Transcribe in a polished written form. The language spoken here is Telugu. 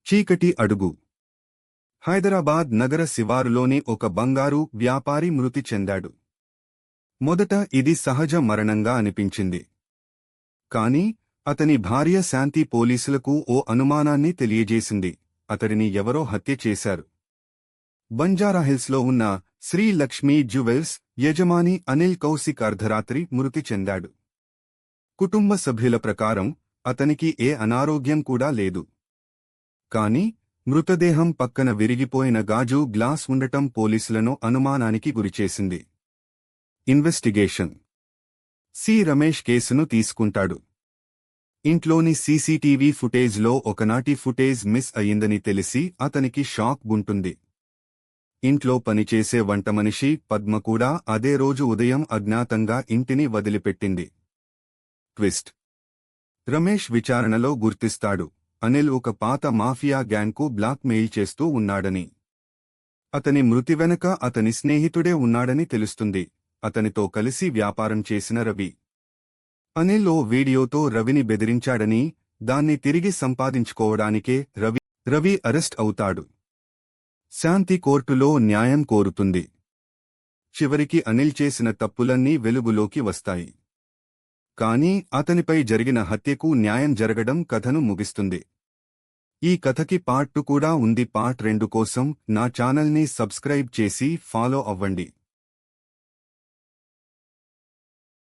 చీకటి అడుగు. హైదరాబాద్ నగర శివారులోని ఒక బంగారు వ్యాపారి మృతి చెందాడు. మొదట ఇది సహజ మరణంగా అనిపించింది. కాని అతని భార్య శాంతి పోలీసులకు ఓ అనుమానాన్ని తెలియజేసింది. అతడిని ఎవరో హత్య చేశారు. బంజారాహిల్స్లో ఉన్న శ్రీ లక్ష్మీ జ్యువెల్స్ యజమాని అనిల్ కౌశిక్ అర్ధరాత్రి మృతి చెందాడు. కుటుంబ సభ్యుల ప్రకారం అతనికి ఏ అనారోగ్యం కూడా లేదు. కాని మృతదేహం పక్కన విరిగిపోయిన గాజు గ్లాస్ ఉండటం పోలీసులను అనుమానానికి గురిచేసింది. ఇన్వెస్టిగేషన్. సి. రమేష్ కేసును తీసుకుంటాడు. ఇంట్లోని సీసీటీవీ ఫుటేజ్లో ఒకనాటి ఫుటేజ్ మిస్ అయిందని తెలిసి అతనికి షాక్ గుంటుంది. ఇంట్లో పనిచేసే వంటమనిషి పద్మ కూడా అదే రోజు ఉదయం అజ్ఞాతంగా ఇంటిని వదిలిపెట్టింది. ట్విస్ట్. రమేష్ విచారణలో గుర్తిస్తాడు అనిల్ ఒక పాత మాఫియా గ్యాంగ్కు బ్లాక్ మెయిల్ చేస్తూ ఉన్నాడని. అతని మృతి వెనక అతని స్నేహితుడే ఉన్నాడని తెలుస్తుంది. అతనితో కలిసి వ్యాపారం చేసిన రవి. అనిల్ ఓ వీడియోతో రవిని బెదిరించాడని, దాన్ని తిరిగి సంపాదించుకోవడానికే రవి అరెస్ట్ అవుతాడు. శాంతి కోర్టులో న్యాయం కోరుతుంది. చివరికి అనిల్ చేసిన తప్పులన్నీ వెలుగులోకి వస్తాయి. కానీ అతనిపై జరిగిన హత్యకు న్యాయం జరగడం కథను ముగిస్తుంది. ఈ కథకి పార్ట్ 2 కూడా ఉంది. పార్ట్ 2 కోసం నా ఛానల్ని సబ్స్క్రైబ్ చేసి ఫాలో అవ్వండి.